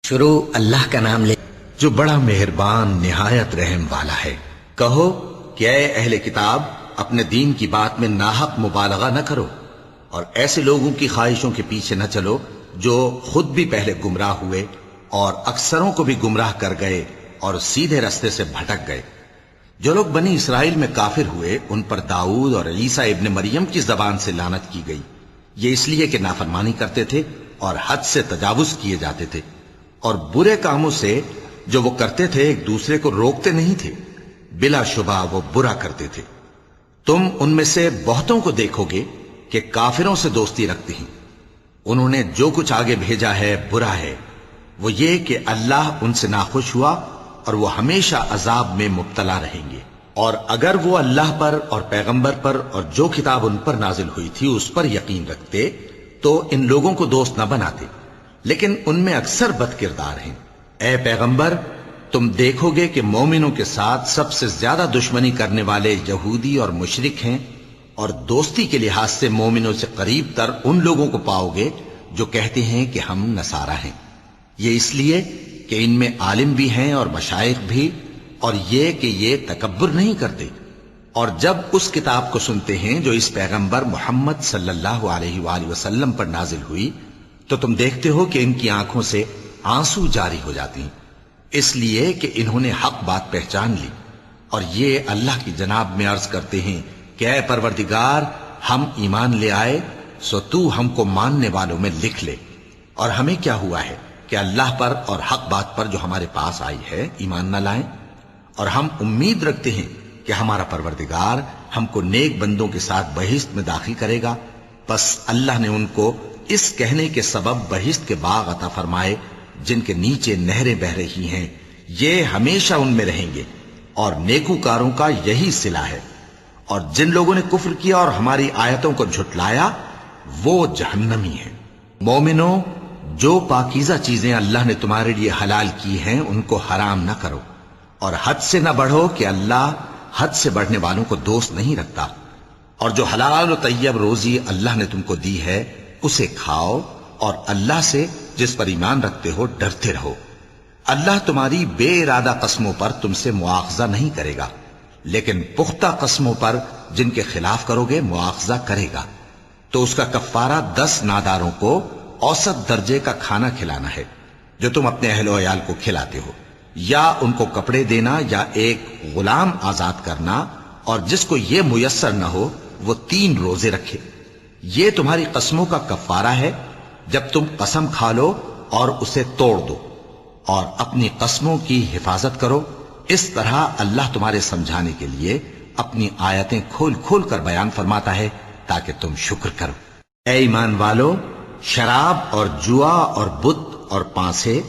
شروع اللہ کا نام لے جو بڑا مہربان نہایت رحم والا ہے۔ کہو کہ اے اہل کتاب اپنے دین کی بات میں ناحق مبالغہ نہ کرو اور ایسے لوگوں کی خواہشوں کے پیچھے نہ چلو جو خود بھی پہلے گمراہ ہوئے اور اکثروں کو بھی گمراہ کر گئے اور سیدھے رستے سے بھٹک گئے۔ جو لوگ بنی اسرائیل میں کافر ہوئے ان پر داؤد اور عیسیٰ ابن مریم کی زبان سے لعنت کی گئی، یہ اس لیے کہ نافرمانی کرتے تھے اور حد سے تجاوز کیے جاتے تھے اور برے کاموں سے جو وہ کرتے تھے ایک دوسرے کو روکتے نہیں تھے، بلا شبہ وہ برا کرتے تھے۔ تم ان میں سے بہتوں کو دیکھو گے کہ کافروں سے دوستی رکھتے ہیں، انہوں نے جو کچھ آگے بھیجا ہے برا ہے، وہ یہ کہ اللہ ان سے ناخوش ہوا اور وہ ہمیشہ عذاب میں مبتلا رہیں گے۔ اور اگر وہ اللہ پر اور پیغمبر پر اور جو کتاب ان پر نازل ہوئی تھی اس پر یقین رکھتے تو ان لوگوں کو دوست نہ بناتے، لیکن ان میں اکثر بد کردار ہیں۔ اے پیغمبر تم دیکھو گے کہ مومنوں کے ساتھ سب سے زیادہ دشمنی کرنے والے یہودی اور مشرک ہیں، اور دوستی کے لحاظ سے مومنوں سے قریب تر ان لوگوں کو پاؤ گے جو کہتے ہیں کہ ہم نصارہ ہیں، یہ اس لیے کہ ان میں عالم بھی ہیں اور مشائخ بھی، اور یہ کہ یہ تکبر نہیں کرتے۔ اور جب اس کتاب کو سنتے ہیں جو اس پیغمبر محمد صلی اللہ علیہ وآلہ وسلم پر نازل ہوئی تو تم دیکھتے ہو کہ ان کی آنکھوں سے آنسو جاری ہو جاتی ہیں، اس لیے کہ انہوں نے حق بات پہچان لی، اور یہ اللہ کی جناب میں عرض کرتے ہیں کہ اے پروردگار ہم ایمان لے آئے سو تو ہم کو ماننے والوں میں لکھ لے، اور ہمیں کیا ہوا ہے کہ اللہ پر اور حق بات پر جو ہمارے پاس آئی ہے ایمان نہ لائیں، اور ہم امید رکھتے ہیں کہ ہمارا پروردگار ہم کو نیک بندوں کے ساتھ بہشت میں داخل کرے گا۔ پس اللہ نے ان کو اس کہنے کے سبب بہشت کے باغ عطا فرمائے جن کے نیچے نہریں بہ رہی ہیں، یہ ہمیشہ ان میں رہیں گے، اور نیکوکاروں کا یہی صلہ ہے۔ اور جن لوگوں نے کفر کیا اور ہماری آیتوں کو جھٹلایا وہ جہنمی ہیں۔ مومنوں جو پاکیزہ چیزیں اللہ نے تمہارے لیے حلال کی ہیں ان کو حرام نہ کرو، اور حد سے نہ بڑھو کہ اللہ حد سے بڑھنے والوں کو دوست نہیں رکھتا، اور جو حلال و طیب روزی اللہ نے تم کو دی ہے اسے کھاؤ، اور اللہ سے جس پر ایمان رکھتے ہو ڈرتے رہو۔ اللہ تمہاری بے ارادہ قسموں پر تم سے مواخذہ نہیں کرے گا، لیکن پختہ قسموں پر جن کے خلاف کرو گے مواخذہ کرے گا، تو اس کا کفارہ 10 ناداروں کو اوسط درجے کا کھانا کھلانا ہے جو تم اپنے اہل و عیال کو کھلاتے ہو، یا ان کو کپڑے دینا یا ایک غلام آزاد کرنا، اور جس کو یہ میسر نہ ہو وہ 3 روزے رکھے۔ یہ تمہاری قسموں کا کفارہ ہے جب تم قسم کھا لو اور اسے توڑ دو، اور اپنی قسموں کی حفاظت کرو۔ اس طرح اللہ تمہارے سمجھانے کے لیے اپنی آیتیں کھول کھول کر بیان فرماتا ہے تاکہ تم شکر کرو۔ اے ایمان والو، شراب اور جوا اور بت اور پانسے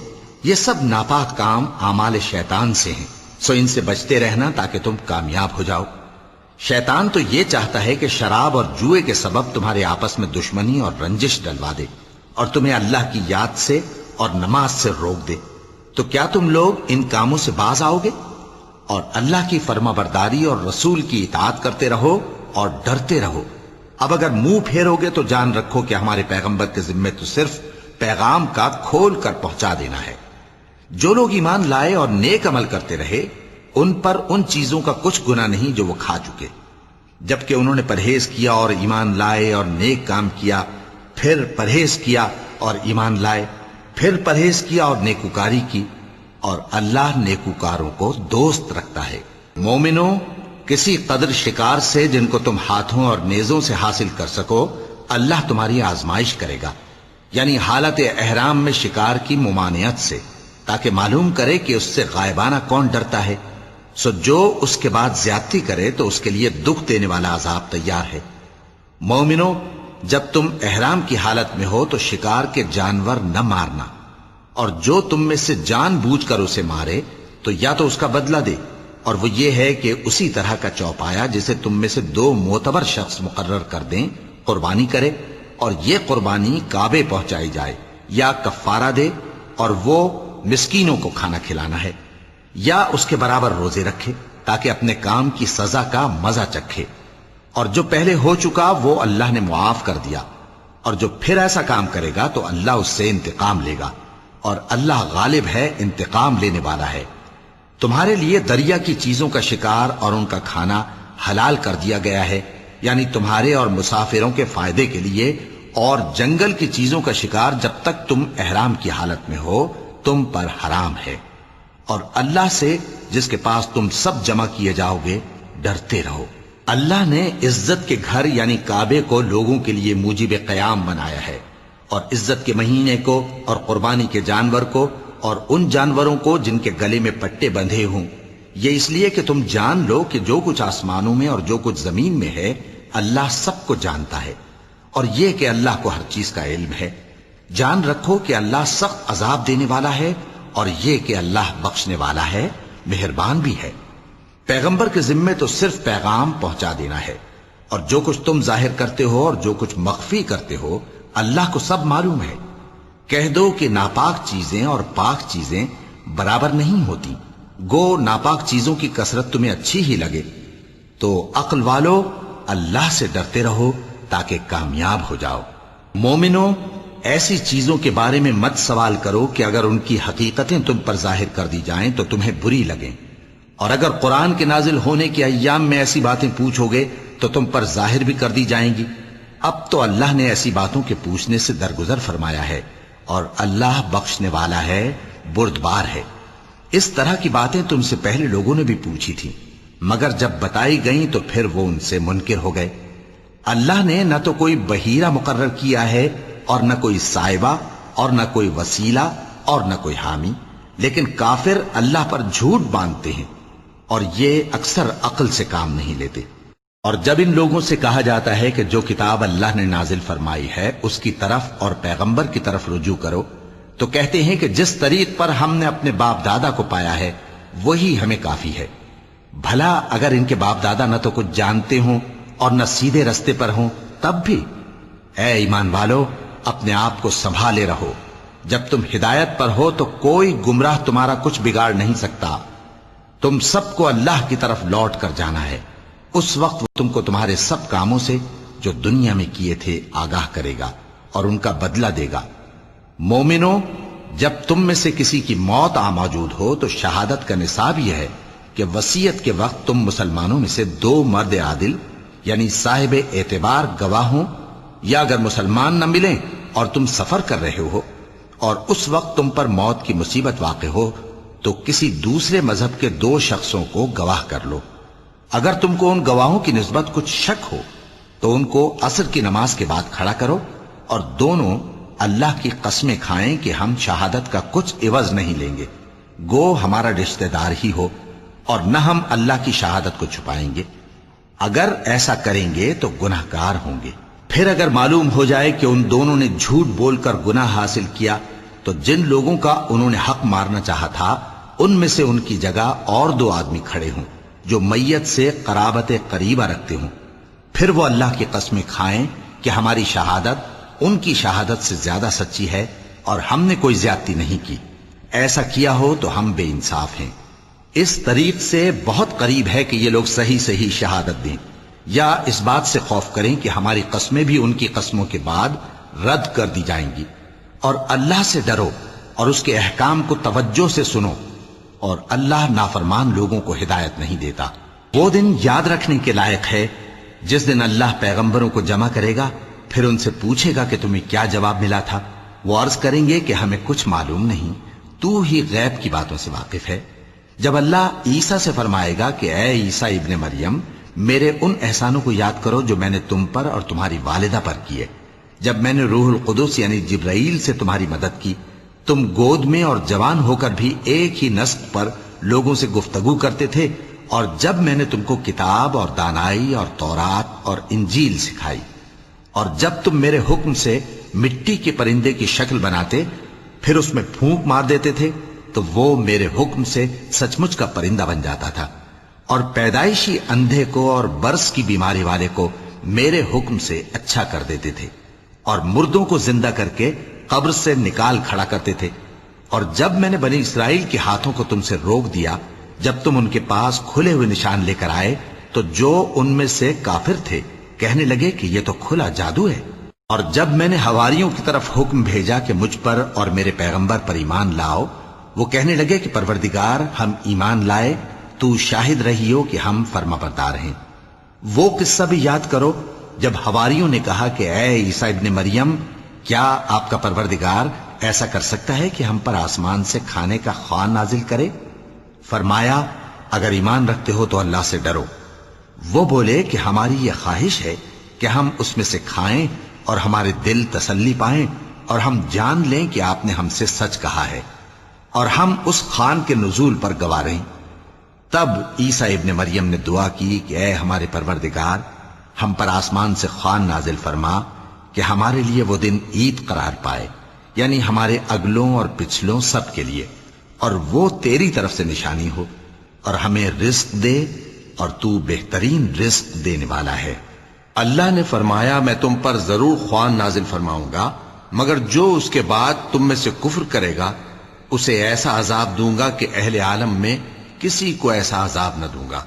یہ سب ناپاک کام اعمال شیطان سے ہیں، سو ان سے بچتے رہنا تاکہ تم کامیاب ہو جاؤ۔ شیطان تو یہ چاہتا ہے کہ شراب اور جوئے کے سبب تمہارے آپس میں دشمنی اور رنجش ڈلوا دے اور تمہیں اللہ کی یاد سے اور نماز سے روک دے۔ تو کیا تم لوگ ان کاموں سے باز آؤ گے؟ اور اللہ کی فرما برداری اور رسول کی اطاعت کرتے رہو اور ڈرتے رہو۔ اب اگر منہ پھیرو گے تو جان رکھو کہ ہمارے پیغمبر کے ذمے تو صرف پیغام کا کھول کر پہنچا دینا ہے۔ جو لوگ ایمان لائے اور نیک عمل کرتے رہے ان پر ان چیزوں کا کچھ گناہ نہیں جو وہ کھا چکے، جبکہ انہوں نے پرہیز کیا اور ایمان لائے اور نیک کام کیا، پھر پرہیز کیا اور ایمان لائے، پھر پرہیز کیا اور نیکوکاری کی، اور اللہ نیکوکاروں کو دوست رکھتا ہے۔ مومنوں، کسی قدر شکار سے جن کو تم ہاتھوں اور نیزوں سے حاصل کر سکو اللہ تمہاری آزمائش کرے گا، یعنی حالت احرام میں شکار کی ممانعت سے، تاکہ معلوم کرے کہ اس سے غائبانہ کون ڈرتا ہے، سو جو اس کے بعد زیادتی کرے تو اس کے لیے دکھ دینے والا عذاب تیار ہے۔ مومنوں، جب تم احرام کی حالت میں ہو تو شکار کے جانور نہ مارنا، اور جو تم میں سے جان بوجھ کر اسے مارے تو یا تو اس کا بدلہ دے، اور وہ یہ ہے کہ اسی طرح کا چوپایا جسے تم میں سے 2 معتبر شخص مقرر کر دیں قربانی کرے، اور یہ قربانی کعبے پہنچائی جائے، یا کفارہ دے اور وہ مسکینوں کو کھانا کھلانا ہے، یا اس کے برابر روزے رکھے تاکہ اپنے کام کی سزا کا مزہ چکھے، اور جو پہلے ہو چکا وہ اللہ نے معاف کر دیا، اور جو پھر ایسا کام کرے گا تو اللہ اس سے انتقام لے گا۔ اور اللہ غالب ہے، انتقام لینے والا ہے۔ تمہارے لیے دریا کی چیزوں کا شکار اور ان کا کھانا حلال کر دیا گیا ہے، یعنی تمہارے اور مسافروں کے فائدے کے لیے، اور جنگل کی چیزوں کا شکار جب تک تم احرام کی حالت میں ہو تم پر حرام ہے۔ اور اللہ سے جس کے پاس تم سب جمع کیے جاؤ گے ڈرتے رہو۔ اللہ نے عزت کے گھر یعنی کعبے کو لوگوں کے لیے موجب قیام بنایا ہے، اور عزت کے مہینے کو اور قربانی کے جانور کو اور ان جانوروں کو جن کے گلے میں پٹے بندھے ہوں، یہ اس لیے کہ تم جان لو کہ جو کچھ آسمانوں میں اور جو کچھ زمین میں ہے اللہ سب کو جانتا ہے، اور یہ کہ اللہ کو ہر چیز کا علم ہے۔ جان رکھو کہ اللہ سخت عذاب دینے والا ہے، اور یہ کہ اللہ بخشنے والا ہے، مہربان بھی ہے۔ پیغمبر کے ذمے تو صرف پیغام پہنچا دینا ہے، اور جو کچھ تم ظاہر کرتے ہو اور جو کچھ مخفی کرتے ہو اللہ کو سب معلوم ہے۔ کہہ دو کہ ناپاک چیزیں اور پاک چیزیں برابر نہیں ہوتی، گو ناپاک چیزوں کی کثرت تمہیں اچھی ہی لگے، تو عقل والو اللہ سے ڈرتے رہو تاکہ کامیاب ہو جاؤ۔ مومنو، ایسی چیزوں کے بارے میں مت سوال کرو کہ اگر ان کی حقیقتیں تم پر ظاہر کر دی جائیں تو تمہیں بری لگیں، اور اگر قرآن کے نازل ہونے کے ایام میں ایسی باتیں پوچھو گے تو تم پر ظاہر بھی کر دی جائیں گی۔ اب تو اللہ نے ایسی باتوں کے پوچھنے سے درگزر فرمایا ہے، اور اللہ بخشنے والا ہے، بردبار ہے۔ اس طرح کی باتیں تم سے پہلے لوگوں نے بھی پوچھی تھی، مگر جب بتائی گئیں تو پھر وہ ان سے منکر ہو گئے۔ اللہ نے نہ تو کوئی بحیرہ مقرر کیا ہے اور نہ کوئی سائبہ اور نہ کوئی وسیلہ اور نہ کوئی حامی، لیکن کافر اللہ پر جھوٹ باندھتے ہیں اور یہ اکثر عقل سے کام نہیں لیتے۔ اور جب ان لوگوں سے کہا جاتا ہے کہ جو کتاب اللہ نے نازل فرمائی ہے اس کی طرف اور پیغمبر کی طرف رجوع کرو، تو کہتے ہیں کہ جس طریق پر ہم نے اپنے باپ دادا کو پایا ہے وہی ہمیں کافی ہے۔ بھلا اگر ان کے باپ دادا نہ تو کچھ جانتے ہوں اور نہ سیدھے رستے پر ہوں تب بھی؟ اے ایمان والو، اپنے آپ کو سنبھالے رہو، جب تم ہدایت پر ہو تو کوئی گمراہ تمہارا کچھ بگاڑ نہیں سکتا۔ تم سب کو اللہ کی طرف لوٹ کر جانا ہے، اس وقت وہ تم کو تمہارے سب کاموں سے جو دنیا میں کیے تھے آگاہ کرے گا اور ان کا بدلہ دے گا۔ مومنو، جب تم میں سے کسی کی موت آ موجود ہو تو شہادت کا نصاب یہ ہے کہ وصیت کے وقت تم مسلمانوں میں سے 2 مرد عادل یعنی صاحب اعتبار گواہ ہوں، یا اگر مسلمان نہ ملیں اور تم سفر کر رہے ہو اور اس وقت تم پر موت کی مصیبت واقع ہو تو کسی دوسرے مذہب کے 2 شخصوں کو گواہ کر لو۔ اگر تم کو ان گواہوں کی نسبت کچھ شک ہو تو ان کو عصر کی نماز کے بعد کھڑا کرو، اور دونوں اللہ کی قسمیں کھائیں کہ ہم شہادت کا کچھ عوض نہیں لیں گے، گو ہمارا رشتہ دار ہی ہو، اور نہ ہم اللہ کی شہادت کو چھپائیں گے۔ اگر ایسا کریں گے تو گناہ گار ہوں گے۔ پھر اگر معلوم ہو جائے کہ ان دونوں نے جھوٹ بول کر گناہ حاصل کیا تو جن لوگوں کا انہوں نے حق مارنا چاہا تھا ان میں سے ان کی جگہ اور 2 آدمی کھڑے ہوں جو میت سے قرابت قریبہ رکھتے ہوں، پھر وہ اللہ کی قسمیں کھائیں کہ ہماری شہادت ان کی شہادت سے زیادہ سچی ہے اور ہم نے کوئی زیادتی نہیں کی۔ ایسا کیا ہو تو ہم بے انصاف ہیں۔ اس طریق سے بہت قریب ہے کہ یہ لوگ صحیح صحیح شہادت دیں، یا اس بات سے خوف کریں کہ ہماری قسمیں بھی ان کی قسموں کے بعد رد کر دی جائیں گی۔ اور اللہ سے ڈرو اور اس کے احکام کو توجہ سے سنو، اور اللہ نافرمان لوگوں کو ہدایت نہیں دیتا۔ وہ دن یاد رکھنے کے لائق ہے جس دن اللہ پیغمبروں کو جمع کرے گا، پھر ان سے پوچھے گا کہ تمہیں کیا جواب ملا تھا۔ وہ عرض کریں گے کہ ہمیں کچھ معلوم نہیں، تو ہی غیب کی باتوں سے واقف ہے۔ جب اللہ عیسیٰ سے فرمائے گا کہ اے عیسیٰ ابن مریم، میرے ان احسانوں کو یاد کرو جو میں نے تم پر اور تمہاری والدہ پر کیے، جب میں نے روح القدس یعنی جبرائیل سے تمہاری مدد کی، تم گود میں اور جوان ہو کر بھی ایک ہی نسق پر لوگوں سے گفتگو کرتے تھے، اور جب میں نے تم کو کتاب اور دانائی اور تورات اور انجیل سکھائی، اور جب تم میرے حکم سے مٹی کے پرندے کی شکل بناتے پھر اس میں پھونک مار دیتے تھے تو وہ میرے حکم سے سچ مچ کا پرندہ بن جاتا تھا، اور پیدائشی اندھے کو اور برس کی بیماری والے کو میرے حکم سے اچھا کر دیتے تھے، اور مردوں کو زندہ کر کے قبر سے نکال کھڑا کرتے تھے۔ اور جب میں نے بنی اسرائیل کے ہاتھوں کو تم سے روک دیا جب تم ان کے پاس کھلے ہوئے نشان لے کر آئے، تو جو ان میں سے کافر تھے کہنے لگے کہ یہ تو کھلا جادو ہے۔ اور جب میں نے حواریوں کی طرف حکم بھیجا کہ مجھ پر اور میرے پیغمبر پر ایمان لاؤ، وہ کہنے لگے کہ پروردگار، ہم ایمان لائے، تو شاہد رہی ہو کہ ہم فرما بردار ہیں۔ وہ قصہ بھی یاد کرو جب حواریوں نے کہا کہ اے عیسیٰ ابن مریم، کیا آپ کا پروردگار ایسا کر سکتا ہے کہ ہم پر آسمان سے کھانے کا خوان نازل کرے؟ فرمایا، اگر ایمان رکھتے ہو تو اللہ سے ڈرو۔ وہ بولے کہ ہماری یہ خواہش ہے کہ ہم اس میں سے کھائیں اور ہمارے دل تسلی پائیں اور ہم جان لیں کہ آپ نے ہم سے سچ کہا ہے اور ہم اس خوان کے نزول پر گواہ رہیں۔ تب عیسیٰ ابن مریم نے دعا کی کہ اے ہمارے پروردگار، ہم پر آسمان سے خوان نازل فرما کہ ہمارے لیے وہ دن عید قرار پائے، یعنی ہمارے اگلوں اور پچھلوں سب کے لیے، اور وہ تیری طرف سے نشانی ہو، اور ہمیں رزق دے، اور تو بہترین رزق دینے والا ہے۔ اللہ نے فرمایا، میں تم پر ضرور خوان نازل فرماؤں گا، مگر جو اس کے بعد تم میں سے کفر کرے گا اسے ایسا عذاب دوں گا کہ اہل عالم میں کسی کو ایسا عذاب نہ دوں گا۔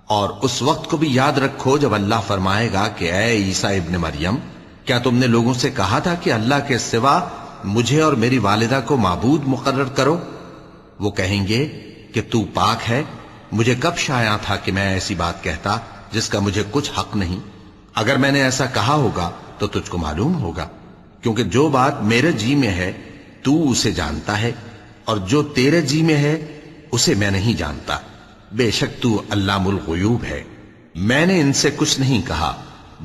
اور اس وقت کو بھی یاد رکھو جب اللہ فرمائے گا کہ اے عیسیٰ ابن مریم، کیا تم نے لوگوں سے کہا تھا کہ اللہ کے سوا مجھے اور میری والدہ کو معبود مقرر کرو؟ وہ کہیں گے کہ تو پاک ہے، مجھے کب شایع تھا کہ میں ایسی بات کہتا جس کا مجھے کچھ حق نہیں۔ اگر میں نے ایسا کہا ہوگا تو تجھ کو معلوم ہوگا، کیونکہ جو بات میرے جی میں ہے تو اسے جانتا ہے، اور جو تیرے جی میں ہے اسے میں نہیں جانتا۔ بے شک تو علام الغیوب ہے۔ میں نے ان سے کچھ نہیں کہا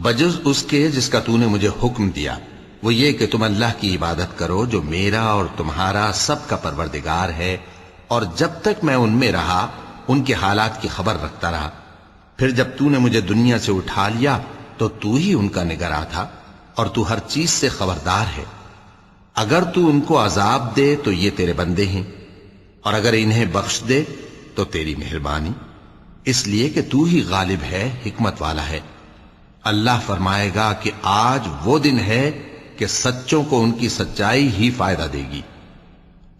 بجز اس کے جس کا تو نے مجھے حکم دیا، وہ یہ کہ تم اللہ کی عبادت کرو جو میرا اور تمہارا سب کا پروردگار ہے، اور جب تک میں ان میں رہا ان کے حالات کی خبر رکھتا رہا۔ پھر جب تو نے مجھے دنیا سے اٹھا لیا تو تو ہی ان کا نگراں تھا، اور تو ہر چیز سے خبردار ہے۔ اگر تو ان کو عذاب دے تو یہ تیرے بندے ہیں، اور اگر انہیں بخش دے تو تیری مہربانی، اس لیے کہ تو ہی غالب ہے، حکمت والا ہے۔ اللہ فرمائے گا کہ آج وہ دن ہے کہ سچوں کو ان کی سچائی ہی فائدہ دے گی۔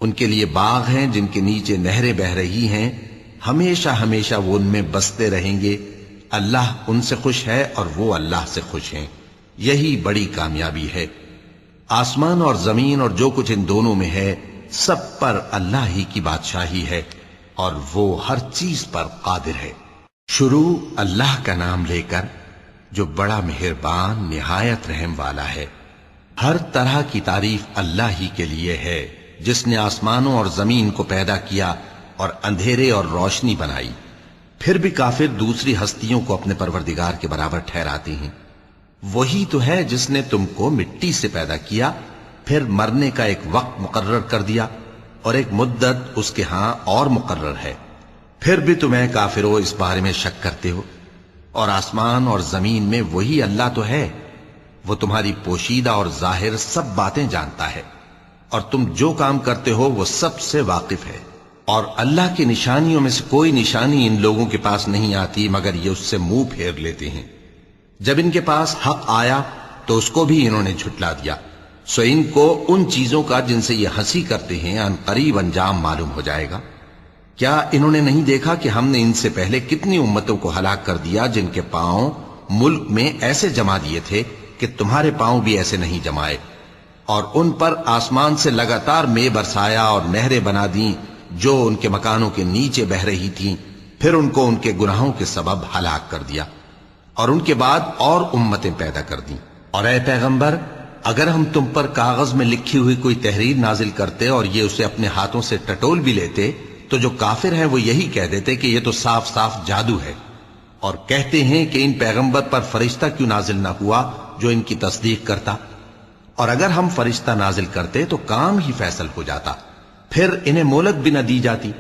ان کے لیے باغ ہیں جن کے نیچے نہریں بہ رہی ہیں، ہمیشہ ہمیشہ وہ ان میں بستے رہیں گے۔ اللہ ان سے خوش ہے اور وہ اللہ سے خوش ہیں، یہی بڑی کامیابی ہے۔ آسمان اور زمین اور جو کچھ ان دونوں میں ہے سب پر اللہ ہی کی بادشاہی ہے، اور وہ ہر چیز پر قادر ہے۔ شروع اللہ کا نام لے کر جو بڑا مہربان نہایت رحم والا ہے۔ ہر طرح کی تعریف اللہ ہی کے لیے ہے، جس نے آسمانوں اور زمین کو پیدا کیا اور اندھیرے اور روشنی بنائی۔ پھر بھی کافر دوسری ہستیوں کو اپنے پروردگار کے برابر ٹھہراتے ہیں۔ وہی تو ہے جس نے تم کو مٹی سے پیدا کیا، پھر مرنے کا ایک وقت مقرر کر دیا، اور ایک مدت اس کے ہاں اور مقرر ہے۔ پھر بھی تمہیں کافرو اس بارے میں شک کرتے ہو، اور آسمان اور زمین میں وہی اللہ تو ہے، وہ تمہاری پوشیدہ اور ظاہر سب باتیں جانتا ہے، اور تم جو کام کرتے ہو وہ سب سے واقف ہے۔ اور اللہ کی نشانیوں میں سے کوئی نشانی ان لوگوں کے پاس نہیں آتی مگر یہ اس سے منہ پھیر لیتے ہیں۔ جب ان کے پاس حق آیا تو اس کو بھی انہوں نے جھٹلا دیا، سو ان کو ان چیزوں کا جن سے یہ ہنسی کرتے ہیں ان قریب انجام معلوم ہو جائے گا۔ کیا انہوں نے نہیں دیکھا کہ ہم نے ان سے پہلے کتنی امتوں کو ہلاک کر دیا جن کے پاؤں ملک میں ایسے جما دیے تھے کہ تمہارے پاؤں بھی ایسے نہیں جمائے، اور ان پر آسمان سے لگاتار مے برسایا اور نہریں بنا دیں جو ان کے مکانوں کے نیچے بہ رہی تھیں، پھر ان کو ان کے گناہوں کے سبب ہلاک کر دیا، اور ان کے بعد اور امتیں پیدا کر دیں۔ اور اے پیغمبر، اگر ہم تم پر کاغذ میں لکھی ہوئی کوئی تحریر نازل کرتے اور یہ اسے اپنے ہاتھوں سے ٹٹول بھی لیتے تو جو کافر ہیں وہ یہی کہہ دیتے کہ یہ تو صاف صاف جادو ہے، اور کہتے ہیں کہ ان پیغمبر پر فرشتہ کیوں نازل نہ ہوا جو ان کی تصدیق کرتا، اور اگر ہم فرشتہ نازل کرتے تو کام ہی فیصل ہو جاتا، پھر انہیں مہلت بھی نہ دی جاتی۔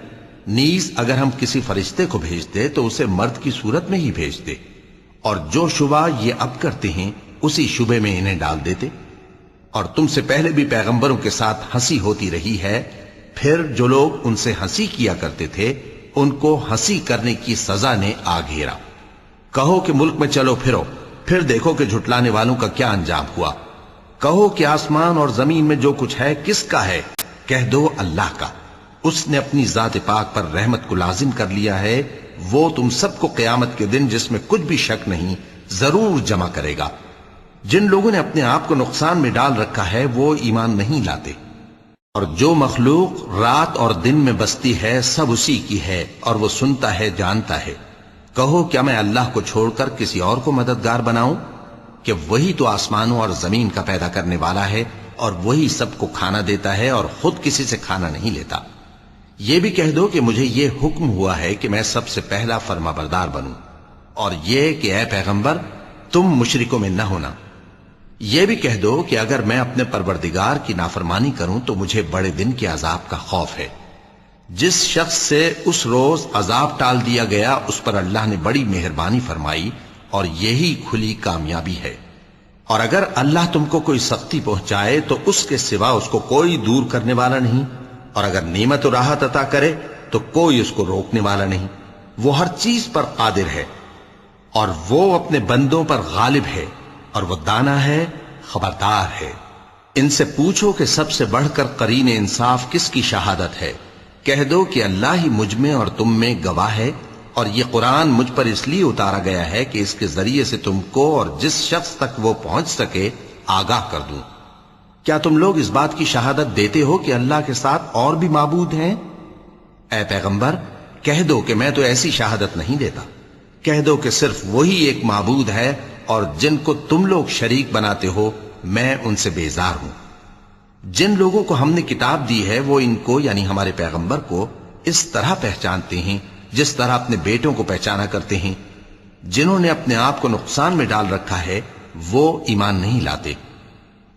نیز اگر ہم کسی فرشتے کو بھیجتے تو اسے مرد کی صورت میں ہی بھیجتے، اور جو شبہ یہ اب کرتے ہیں اسی شبے میں انہیں ڈال دیتے۔ اور تم سے پہلے بھی پیغمبروں کے ساتھ ہنسی ہوتی رہی ہے، پھر جو لوگ ان سے ہنسی کیا کرتے تھے ان کو ہنسی کرنے کی سزا نے آ گھیرا۔ کہو کہ ملک میں چلو پھرو، پھر دیکھو کہ جھٹلانے والوں کا کیا انجام ہوا۔ کہو کہ آسمان اور زمین میں جو کچھ ہے کس کا ہے؟ کہہ دو اللہ کا۔ اس نے اپنی ذات پاک پر رحمت کو لازم کر لیا ہے، وہ تم سب کو قیامت کے دن جس میں کچھ بھی شک نہیں ضرور جمع کرے گا۔ جن لوگوں نے اپنے آپ کو نقصان میں ڈال رکھا ہے وہ ایمان نہیں لاتے، اور جو مخلوق رات اور دن میں بستی ہے سب اسی کی ہے، اور وہ سنتا ہے جانتا ہے۔ کہو کیا میں اللہ کو چھوڑ کر کسی اور کو مددگار بناؤں؟ کہ وہی تو آسمانوں اور زمین کا پیدا کرنے والا ہے، اور وہی سب کو کھانا دیتا ہے اور خود کسی سے کھانا نہیں لیتا۔ یہ بھی کہہ دو کہ مجھے یہ حکم ہوا ہے کہ میں سب سے پہلا فرما بردار بنوں، اور یہ کہ اے پیغمبر تم مشرکوں میں نہ ہونا۔ یہ بھی کہہ دو کہ اگر میں اپنے پروردگار کی نافرمانی کروں تو مجھے بڑے دن کے عذاب کا خوف ہے۔ جس شخص سے اس روز عذاب ٹال دیا گیا اس پر اللہ نے بڑی مہربانی فرمائی، اور یہی کھلی کامیابی ہے۔ اور اگر اللہ تم کو کوئی سختی پہنچائے تو اس کے سوا اس کو کوئی دور کرنے والا نہیں، اور اگر نعمت و راحت عطا کرے تو کوئی اس کو روکنے والا نہیں۔ وہ ہر چیز پر قادر ہے، اور وہ اپنے بندوں پر غالب ہے، اور وہ دانا ہے، خبردار ہے۔ ان سے پوچھو کہ سب سے بڑھ کر قرین انصاف کس کی شہادت ہے؟ کہہ دو کہ اللہ ہی مجھ میں اور تم میں گواہ ہے، اور یہ قرآن مجھ پر اس لیے اتارا گیا ہے کہ اس کے ذریعے سے تم کو اور جس شخص تک وہ پہنچ سکے آگاہ کر دوں۔ کیا تم لوگ اس بات کی شہادت دیتے ہو کہ اللہ کے ساتھ اور بھی معبود ہیں؟ اے پیغمبر کہہ دو کہ میں تو ایسی شہادت نہیں دیتا۔ کہہ دو کہ صرف وہی ایک معبود ہے، اور جن کو تم لوگ شریک بناتے ہو میں ان سے بیزار ہوں۔ جن لوگوں کو ہم نے کتاب دی ہے وہ ان کو یعنی ہمارے پیغمبر کو اس طرح پہچانتے ہیں جس طرح اپنے بیٹوں کو پہچانا کرتے ہیں۔ جنہوں نے اپنے آپ کو نقصان میں ڈال رکھا ہے وہ ایمان نہیں لاتے۔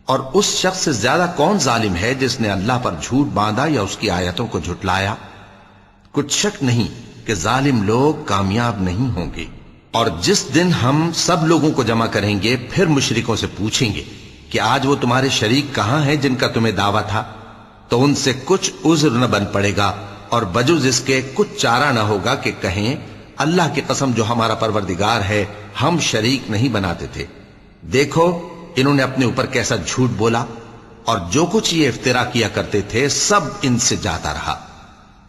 اور اس شخص سے زیادہ کون ظالم ہے جس نے اللہ پر جھوٹ باندھا یا اس کی آیتوں کو جھٹلایا؟ کچھ شک نہیں کہ ظالم لوگ کامیاب نہیں ہوں گے۔ اور جس دن ہم سب لوگوں کو جمع کریں گے پھر مشرکوں سے پوچھیں گے کہ آج وہ تمہارے شریک کہاں ہیں جن کا تمہیں دعویٰ تھا؟ تو ان سے کچھ عذر نہ بن پڑے گا، اور بجز اس کے کچھ چارہ نہ ہوگا کہ کہیں اللہ کی قسم جو ہمارا پروردگار ہے ہم شریک نہیں بناتے تھے۔ دیکھو انہوں نے اپنے اوپر کیسا جھوٹ بولا، اور جو کچھ یہ افترا کیا کرتے تھے سب ان سے جاتا رہا۔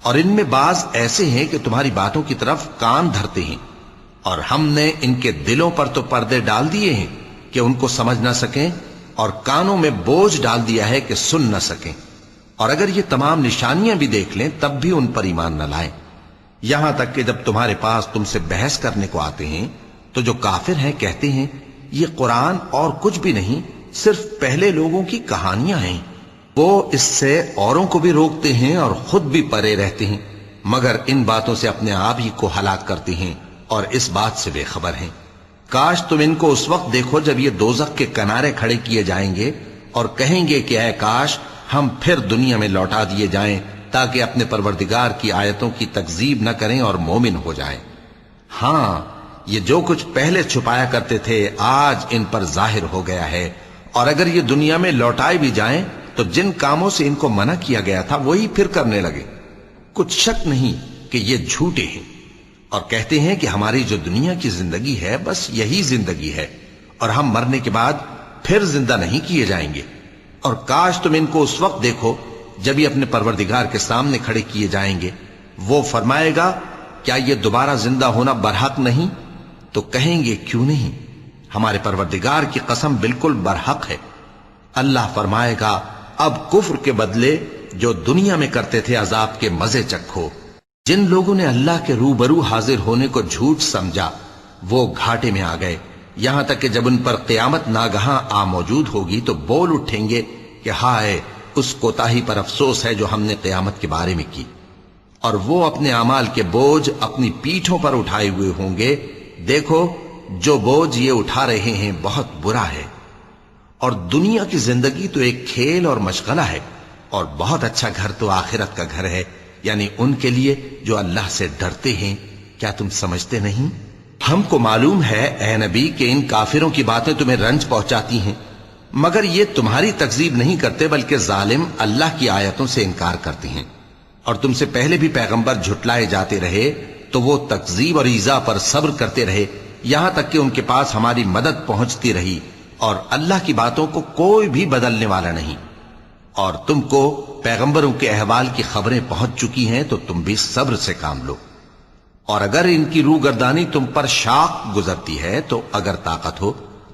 اور ان میں بعض ایسے ہیں کہ تمہاری باتوں کی طرف کان دھرتے ہیں، اور ہم نے ان کے دلوں پر تو پردے ڈال دیے ہیں کہ ان کو سمجھ نہ سکیں، اور کانوں میں بوجھ ڈال دیا ہے کہ سن نہ سکیں۔ اور اگر یہ تمام نشانیاں بھی دیکھ لیں تب بھی ان پر ایمان نہ لائیں، یہاں تک کہ جب تمہارے پاس تم سے بحث کرنے کو آتے ہیں تو جو کافر ہیں کہتے ہیں یہ قرآن اور کچھ بھی نہیں، صرف پہلے لوگوں کی کہانیاں ہیں۔ وہ اس سے اوروں کو بھی روکتے ہیں اور خود بھی پرے رہتے ہیں، مگر ان باتوں سے اپنے آپ ہی کو ہلاک کرتے ہیں اور اس بات سے بے خبر ہیں۔ کاش تم ان کو اس وقت دیکھو جب یہ دوزخ کے کنارے کھڑے کیے جائیں گے اور کہیں گے کہ اے کاش ہم پھر دنیا میں لوٹا دیے جائیں تاکہ اپنے پروردگار کی آیتوں کی تکذیب نہ کریں اور مومن ہو جائیں۔ ہاں یہ جو کچھ پہلے چھپایا کرتے تھے آج ان پر ظاہر ہو گیا ہے، اور اگر یہ دنیا میں لوٹائے بھی جائیں تو جن کاموں سے ان کو منع کیا گیا تھا وہی پھر کرنے لگے۔ کچھ شک نہیں کہ یہ جھوٹے ہیں، اور کہتے ہیں کہ ہماری جو دنیا کی زندگی ہے بس یہی زندگی ہے، اور ہم مرنے کے بعد پھر زندہ نہیں کیے جائیں گے۔ اور کاش تم ان کو اس وقت دیکھو جب یہ اپنے پروردگار کے سامنے کھڑے کیے جائیں گے، وہ فرمائے گا کیا یہ دوبارہ زندہ ہونا برحق نہیں؟ تو کہیں گے کیوں نہیں، ہمارے پروردگار کی قسم بالکل برحق ہے۔ اللہ فرمائے گا اب کفر کے بدلے جو دنیا میں کرتے تھے عذاب کے مزے چکھو۔ جن لوگوں نے اللہ کے روبرو حاضر ہونے کو جھوٹ سمجھا وہ گھاٹے میں آ گئے، یہاں تک کہ جب ان پر قیامت ناگہاں آ موجود ہوگی تو بول اٹھیں گے کہ ہائے اس کوتاہی پر افسوس ہے جو ہم نے قیامت کے بارے میں کی، اور وہ اپنے اعمال کے بوجھ اپنی پیٹھوں پر اٹھائے ہوئے ہوں گے۔ دیکھو جو بوجھ یہ اٹھا رہے ہیں بہت برا ہے، اور دنیا کی زندگی تو ایک کھیل اور مشغلہ ہے، اور بہت اچھا گھر تو آخرت کا گھر ہے، یعنی ان کے لیے جو اللہ سے ڈرتے ہیں۔ کیا تم سمجھتے نہیں؟ ہم کو معلوم ہے اے نبی کہ ان کافروں کی باتیں تمہیں رنج پہنچاتی ہیں، مگر یہ تمہاری تکذیب نہیں کرتے بلکہ ظالم اللہ کی آیتوں سے انکار کرتے ہیں۔ اور تم سے پہلے بھی پیغمبر جھٹلائے جاتے رہے تو وہ تکذیب اور ایذا پر صبر کرتے رہے، یہاں تک کہ ان کے پاس ہماری مدد پہنچتی رہی، اور اللہ کی باتوں کو کوئی بھی بدلنے والا نہیں۔ اور تم کو پیغمبروں کے احوال کی خبریں پہنچ چکی ہیں تو تم بھی صبر سے کام لو۔ اور اگر ان کی روگردانی تم پر شاق گزرتی ہے تو اگر طاقت ہو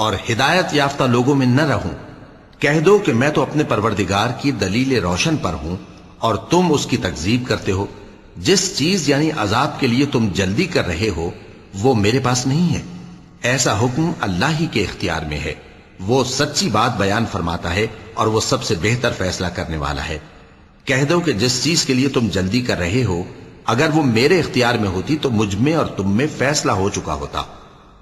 اور ہدایت یافتہ لوگوں میں نہ رہوں؟ کہہ دو کہ میں تو اپنے پروردگار کی دلیل روشن پر ہوں اور تم اس کی تکذیب کرتے ہو۔ جس چیز یعنی عذاب کے لیے تم جلدی کر رہے ہو وہ میرے پاس نہیں ہے، ایسا حکم اللہ ہی کے اختیار میں ہے۔ وہ سچی بات بیان فرماتا ہے اور وہ سب سے بہتر فیصلہ کرنے والا ہے۔ کہہ دو کہ جس چیز کے لیے تم جلدی کر رہے ہو اگر وہ میرے اختیار میں ہوتی تو مجھ میں اور تم میں فیصلہ ہو چکا ہوتا،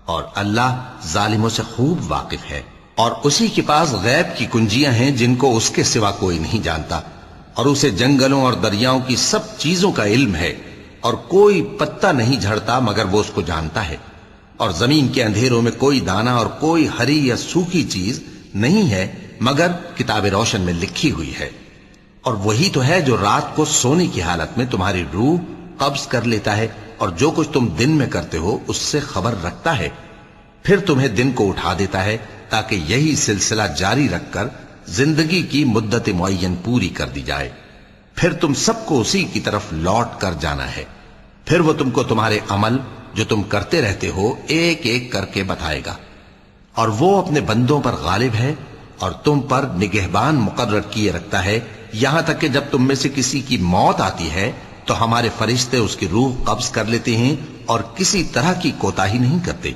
اور اللہ ظالموں سے خوب واقف ہے۔ اور اسی کے پاس غیب کی کنجیاں ہیں جن کو اس کے سوا کوئی نہیں جانتا، اور اسے جنگلوں اور دریاؤں کی سب چیزوں کا علم ہے، اور کوئی پتا نہیں جھڑتا مگر وہ اس کو جانتا ہے، اور زمین کے اندھیروں میں کوئی دانہ اور کوئی ہری یا سوکھی چیز نہیں ہے مگر کتاب روشن میں لکھی ہوئی ہے۔ اور وہی تو ہے جو رات کو سونے کی حالت میں تمہاری روح قبض کر لیتا ہے، اور جو کچھ تم دن میں کرتے ہو اس سے خبر رکھتا ہے، پھر تمہیں دن کو اٹھا دیتا ہے تاکہ یہی سلسلہ جاری رکھ کر زندگی کی مدت معین پوری کر دی جائے۔ پھر تم سب کو اسی کی طرف لوٹ کر جانا ہے، پھر وہ تم کو تمہارے عمل جو تم کرتے رہتے ہو ایک ایک کر کے بتائے گا، اور وہ اپنے بندوں پر غالب ہے اور تم پر نگہبان مقرر کیے رکھتا ہے، یہاں تک کہ جب تم میں سے کسی کی موت آتی ہے تو ہمارے فرشتے اس کی روح قبض کر لیتے ہیں اور کسی طرح کی کوتاہی نہیں کرتے۔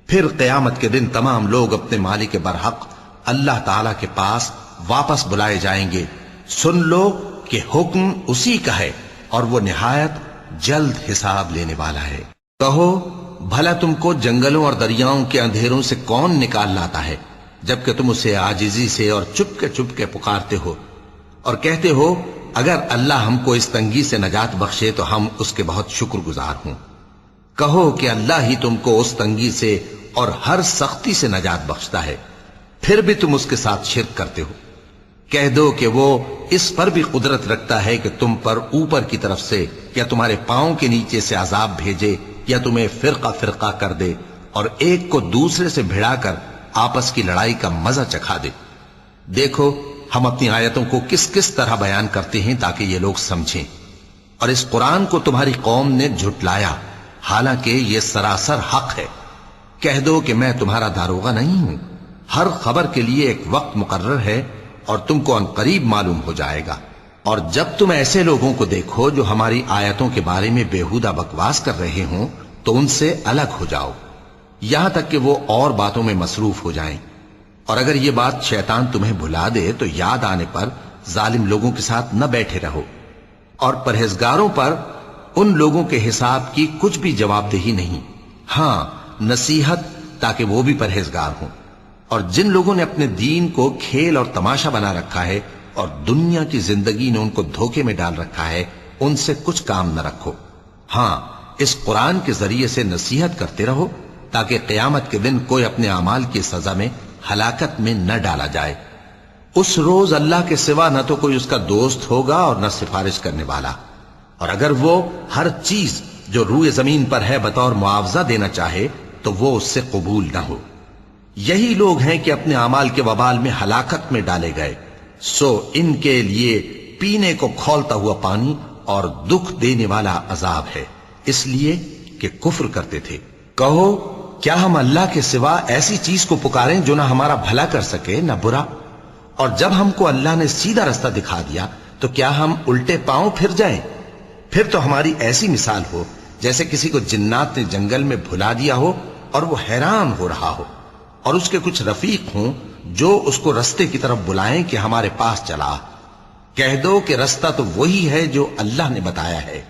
پھر قیامت کے دن تمام لوگ اپنے مالک برحق اللہ تعالی کے پاس واپس بلائے جائیں گے۔ سن لو کہ حکم اسی کا ہے اور وہ نہایت جلد حساب لینے والا ہے۔ کہو بھلا تم کو جنگلوں اور دریاؤں کے اندھیروں سے کون نکال لاتا ہے جبکہ تم اسے عاجزی سے اور چپ کے پکارتے ہو اور کہتے ہو اگر اللہ ہم کو اس تنگی سے نجات بخشے تو ہم اس کے بہت شکر گزار ہوں۔ کہو کہ اللہ ہی تم کو اس تنگی سے اور ہر سختی سے نجات بخشتا ہے، پھر بھی تم اس کے ساتھ شرک کرتے ہو۔ کہہ دو کہ وہ اس پر بھی قدرت رکھتا ہے کہ تم پر اوپر کی طرف سے یا تمہارے پاؤں کے نیچے سے عذاب بھیجے یا تمہیں فرقہ فرقہ کر دے اور ایک کو دوسرے سے بھڑا کر آپس کی لڑائی کا مزہ چکھا دے۔ دیکھو ہم اپنی آیتوں کو کس کس طرح بیان کرتے ہیں تاکہ یہ لوگ سمجھیں، اور اس قرآن کو تمہاری قوم نے جھٹلایا حالانکہ یہ سراسر حق ہے۔ کہہ دو کہ میں تمہارا داروغہ نہیں ہوں، ہر خبر کے لیے ایک وقت مقرر ہے اور تم کو عنقریب معلوم ہو جائے گا۔ اور جب تم ایسے لوگوں کو دیکھو جو ہماری آیتوں کے بارے میں بےہودہ بکواس کر رہے ہوں تو ان سے الگ ہو جاؤ یہاں تک کہ وہ اور باتوں میں مصروف ہو جائیں، اور اگر یہ بات شیطان تمہیں بھلا دے تو یاد آنے پر ظالم لوگوں کے ساتھ نہ بیٹھے رہو، اور پرہیزگاروں پر ان لوگوں کے حساب کی کچھ بھی جواب دہی نہیں، ہاں نصیحت تاکہ وہ بھی پرہیزگار ہوں۔ اور جن لوگوں نے اپنے دین کو کھیل اور تماشا بنا رکھا ہے اور دنیا کی زندگی نے ان کو دھوکے میں ڈال رکھا ہے ان سے کچھ کام نہ رکھو، ہاں اس قرآن کے ذریعے سے نصیحت کرتے رہو تاکہ قیامت کے دن کوئی اپنے اعمال کی سزا میں ہلاکت میں نہ ڈالا جائے۔ اس روز اللہ کے سوا نہ تو کوئی اس کا دوست ہوگا اور نہ سفارش کرنے والا، اور اگر وہ ہر چیز جو روئے زمین پر ہے بطور معاوضہ دینا چاہے تو وہ اس سے قبول نہ ہو۔ یہی لوگ ہیں کہ اپنے اعمال کے وبال میں ہلاکت میں ڈالے گئے، سو ان کے لیے پینے کو کھولتا ہوا پانی اور دکھ دینے والا عذاب ہے، اس لیے کہ کفر کرتے تھے۔ کہو کیا ہم اللہ کے سوا ایسی چیز کو پکاریں جو نہ ہمارا بھلا کر سکے نہ برا؟ اور جب ہم کو اللہ نے سیدھا رستہ دکھا دیا تو کیا ہم الٹے پاؤں پھر جائیں؟ پھر تو ہماری ایسی مثال ہو جیسے کسی کو جنات نے جنگل میں بھلا دیا ہو اور وہ حیران ہو رہا ہو، اور اس کے کچھ رفیق ہوں جو اس کو رستے کی طرف بلائیں کہ ہمارے پاس چلا۔ کہہ دو کہ رستہ تو وہی ہے جو اللہ نے بتایا ہے،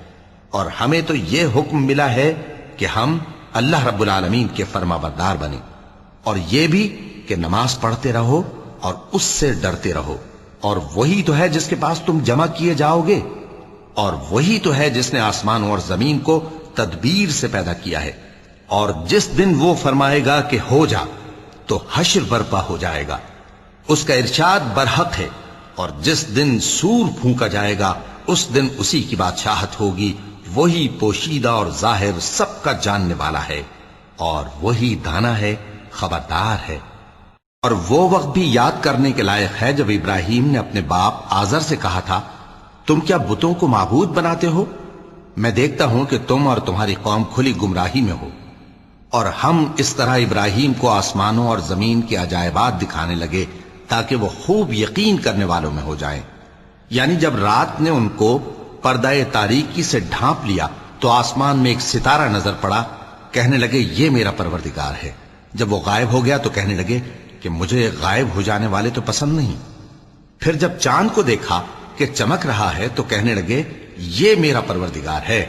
اور ہمیں تو یہ حکم ملا ہے کہ ہم اللہ رب العالمین کے فرما بردار بنیں، اور یہ بھی کہ نماز پڑھتے رہو اور اس سے ڈرتے رہو، اور وہی تو ہے جس کے پاس تم جمع کیے جاؤ گے، اور وہی تو ہے جس نے آسمانوں اور زمین کو تدبیر سے پیدا کیا ہے، اور جس دن وہ فرمائے گا کہ ہو جا تو حشر برپا ہو جائے گا، اس کا ارشاد برحق ہے، اور جس دن سور پھونکا جائے گا اس دن اسی کی بادشاہت ہوگی، وہی پوشیدہ اور ظاہر سب کا جاننے والا ہے، اور وہی دانا ہے خبردار ہے۔ اور وہ وقت بھی یاد کرنے کے لائق ہے جب ابراہیم نے اپنے باپ آزر سے کہا تھا تم کیا بتوں کو معبود بناتے ہو؟ میں دیکھتا ہوں کہ تم اور تمہاری قوم کھلی گمراہی میں ہو۔ اور ہم اس طرح ابراہیم کو آسمانوں اور زمین کے عجائبات دکھانے لگے تاکہ وہ خوب یقین کرنے والوں میں ہو جائیں۔ یعنی جب رات نے ان کو پردہ تاریکی سے ڈھانپ لیا تو آسمان میں ایک ستارہ نظر پڑا، کہنے لگے یہ میرا پروردگار ہے۔ جب وہ غائب ہو گیا تو کہنے لگے کہ مجھے غائب ہو جانے والے تو پسند نہیں۔ پھر جب چاند کو دیکھا کہ چمک رہا ہے تو کہنے لگے یہ میرا پروردگار ہے۔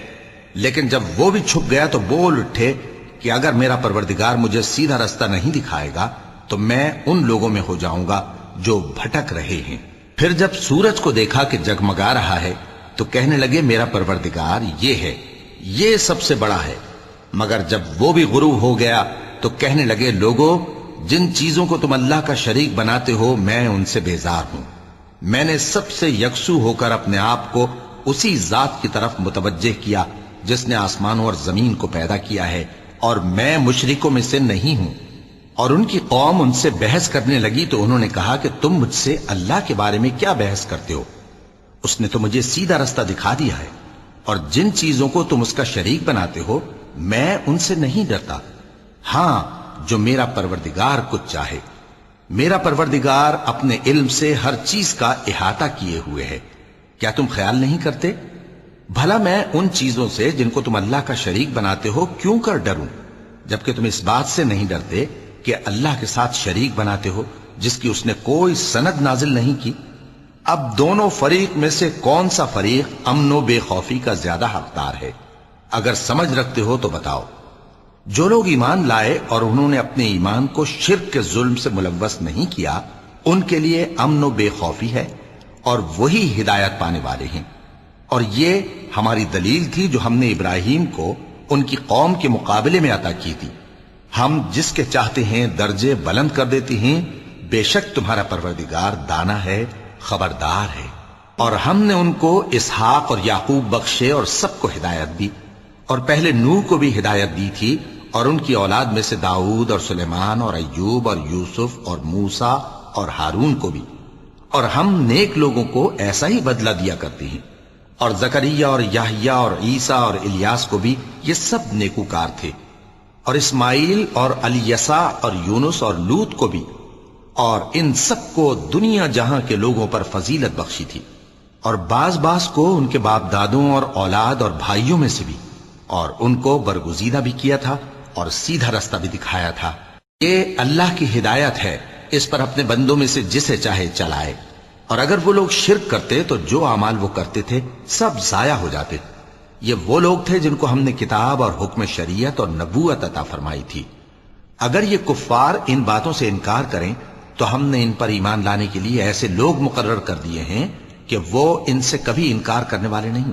لیکن جب وہ بھی چھپ گیا تو بول اٹھے کہ اگر میرا پروردگار مجھے سیدھا رستہ نہیں دکھائے گا تو میں ان لوگوں میں ہو جاؤں گا جو بھٹک رہے ہیں۔ پھر جب سورج کو دیکھا کہ جگمگا رہا ہے تو کہنے لگے میرا پروردگار یہ ہے، یہ سب سے بڑا ہے۔ مگر جب وہ بھی غروب ہو گیا تو کہنے لگے لوگو، جن چیزوں کو تم اللہ کا شریک بناتے ہو میں ان سے بیزار ہوں۔ میں نے سب سے یکسو ہو کر اپنے آپ کو اسی ذات کی طرف متوجہ کیا جس نے آسمانوں اور زمین کو پیدا کیا ہے، اور میں مشرکوں میں سے نہیں ہوں۔ اور ان کی قوم ان سے بحث کرنے لگی تو انہوں نے کہا کہ تم مجھ سے اللہ کے بارے میں کیا بحث کرتے ہو؟ اس نے تو مجھے سیدھا رستہ دکھا دیا ہے، اور جن چیزوں کو تم اس کا شریک بناتے ہو میں ان سے نہیں ڈرتا، ہاں جو میرا پروردگار کچھ چاہے۔ میرا پروردگار اپنے علم سے ہر چیز کا احاطہ کیے ہوئے ہے۔ کیا تم خیال نہیں کرتے؟ بھلا میں ان چیزوں سے جن کو تم اللہ کا شریک بناتے ہو کیوں کر ڈروں، جبکہ تم اس بات سے نہیں ڈرتے کہ اللہ کے ساتھ شریک بناتے ہو جس کی اس نے کوئی سند نازل نہیں کی۔ اب دونوں فریق میں سے کون سا فریق امن و بے خوفی کا زیادہ حقدار ہے؟ اگر سمجھ رکھتے ہو تو بتاؤ۔ جو لوگ ایمان لائے اور انہوں نے اپنے ایمان کو شرک کے ظلم سے ملوث نہیں کیا، ان کے لیے امن و بے خوفی ہے، اور وہی ہدایت پانے والے ہیں۔ اور یہ ہماری دلیل تھی جو ہم نے ابراہیم کو ان کی قوم کے مقابلے میں عطا کی تھی۔ ہم جس کے چاہتے ہیں درجے بلند کر دیتے ہیں، بے شک تمہارا پروردگار دانا ہے، خبردار ہے۔ اور ہم نے ان کو اسحاق اور یعقوب بخشے اور سب کو ہدایت دی، اور پہلے نوح کو بھی ہدایت دی تھی، اور ان کی اولاد میں سے داؤد اور سلیمان اور ایوب اور یوسف اور موسیٰ اور ہارون کو بھی۔ اور ہم نیک لوگوں کو ایسا ہی بدلہ دیا کرتے ہیں۔ اور زکریا اور یحییٰ اور عیسیٰ اور الیاس کو بھی، یہ سب نیکوکار تھے۔ اور اسماعیل اور الیسع اور یونس اور لوط کو بھی، اور ان سب کو دنیا جہاں کے لوگوں پر فضیلت بخشی تھی، اور بعض کو ان کے باپ دادوں اور اولاد اور بھائیوں میں سے بھی، اور ان کو برگزیدہ بھی کیا تھا اور سیدھا رستہ بھی دکھایا تھا۔ یہ اللہ کی ہدایت ہے، اس پر اپنے بندوں میں سے جسے چاہے چلائے۔ اور اگر وہ لوگ شرک کرتے تو جو اعمال وہ کرتے تھے سب ضائع ہو جاتے۔ یہ وہ لوگ تھے جن کو ہم نے کتاب اور حکم شریعت اور نبوت عطا فرمائی تھی۔ اگر یہ کفار ان باتوں سے انکار کریں تو ہم نے ان پر ایمان لانے کے لیے ایسے لوگ مقرر کر دیے ہیں کہ وہ ان سے کبھی انکار کرنے والے نہیں۔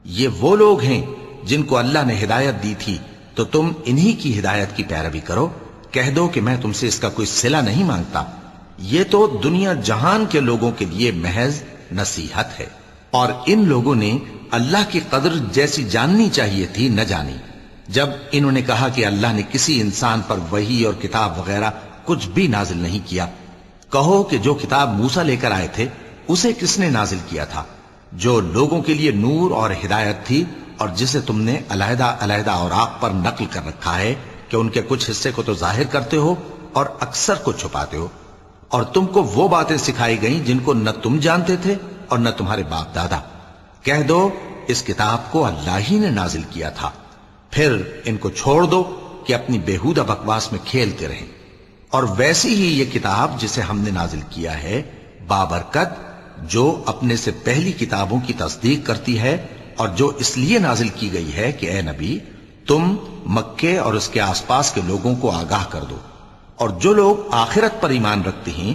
یہ وہ لوگ ہیں جن کو اللہ نے ہدایت دی تھی، تو تم انہی کی ہدایت کی پیروی کرو۔ کہہ دو کہ میں تم سے اس کا کوئی صلہ نہیں مانگتا، یہ تو دنیا جہان کے لوگوں کے لیے محض نصیحت ہے۔ اور ان لوگوں نے اللہ کی قدر جیسی جاننی چاہیے تھی نہ جانی۔ جب انہوں نے کہا کہ اللہ نے کسی انسان پر وحی اور کتاب وغیرہ کچھ بھی نازل نہیں کیا، کہو کہ جو کتاب موسیٰ لے کر آئے تھے اسے کس نے نازل کیا تھا، جو لوگوں کے لیے نور اور ہدایت تھی، اور جسے تم نے علیحدہ علیحدہ اوراق پر نقل کر رکھا ہے کہ ان کے کچھ حصے کو تو ظاہر کرتے ہو اور اکثر کو چھپاتے ہو۔ اور تم کو وہ باتیں سکھائی گئیں جن کو نہ تم جانتے تھے اور نہ تمہارے باپ دادا۔ کہہ دو اس کتاب کو اللہ ہی نے نازل کیا تھا، پھر ان کو چھوڑ دو کہ اپنی بیہودہ بکواس میں کھیلتے رہیں۔ اور ویسی ہی یہ کتاب جسے ہم نے نازل کیا ہے بابرکت، جو اپنے سے پہلی کتابوں کی تصدیق کرتی ہے، اور جو اس لیے نازل کی گئی ہے کہ اے نبی تم مکے اور اس کے آس پاس کے لوگوں کو آگاہ کر دو، اور جو لوگ آخرت پر ایمان رکھتے ہیں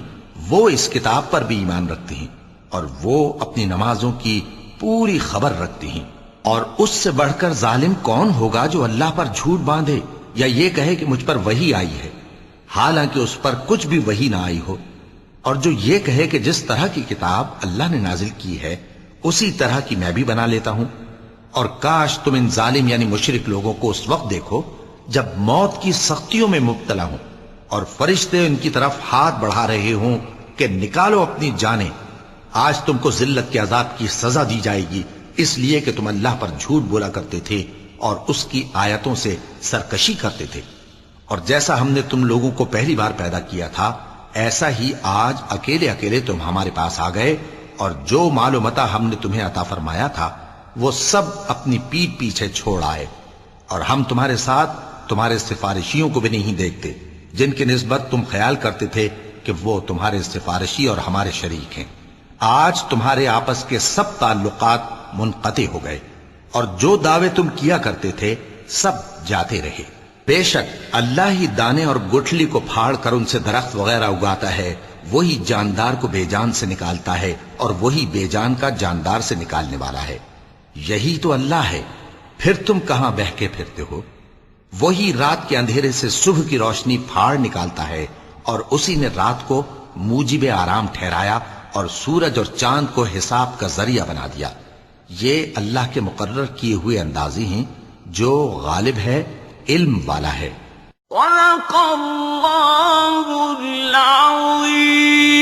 وہ اس کتاب پر بھی ایمان رکھتے ہیں، اور وہ اپنی نمازوں کی پوری خبر رکھتے ہیں۔ اور اس سے بڑھ کر ظالم کون ہوگا جو اللہ پر جھوٹ باندھے یا یہ کہے کہ مجھ پر وحی آئی ہے حالانکہ اس پر کچھ بھی وحی نہ آئی ہو، اور جو یہ کہے کہ جس طرح کی کتاب اللہ نے نازل کی ہے اسی طرح کی میں بھی بنا لیتا ہوں۔ اور کاش تم ان ظالم یعنی مشرک لوگوں کو اس وقت دیکھو جب موت کی سختیوں میں مبتلا ہوں اور فرشتے ان کی طرف ہاتھ بڑھا رہے ہوں کہ نکالو اپنی جانیں، آج تم کو ذلت کے عذاب کی سزا دی جائے گی، اس لیے کہ تم اللہ پر جھوٹ بولا کرتے تھے اور اس کی آیتوں سے سرکشی کرتے تھے۔ اور جیسا ہم نے تم لوگوں کو پہلی بار پیدا کیا تھا ایسا ہی آج اکیلے اکیلے تم ہمارے پاس آ گئے، اور جو مال و متاع ہم نے تمہیں عطا فرمایا تھا وہ سب اپنی پیٹھ پیچھے چھوڑ آئے، اور ہم تمہارے ساتھ تمہارے سفارشیوں کو بھی نہیں دیکھتے جن کی نسبت تم خیال کرتے تھے کہ وہ تمہارے سفارشی اور ہمارے شریک ہیں۔ آج تمہارے آپس کے سب تعلقات منقطع ہو گئے، اور جو دعوے تم کیا کرتے تھے سب جاتے رہے۔ بے شک اللہ ہی دانے اور گٹھلی کو پھاڑ کر ان سے درخت وغیرہ اگاتا ہے، وہی جاندار کو بے جان سے نکالتا ہے اور وہی بے جان کا جاندار سے نکالنے والا ہے۔ یہی تو اللہ ہے، پھر تم کہاں بہکے پھرتے ہو؟ وہی رات کے اندھیرے سے صبح کی روشنی پھاڑ نکالتا ہے، اور اسی نے رات کو موجب آرام ٹھہرایا اور سورج اور چاند کو حساب کا ذریعہ بنا دیا۔ یہ اللہ کے مقرر کیے ہوئے اندازی ہیں جو غالب ہے، علم والا ہے۔ صدق اللہ العظیم۔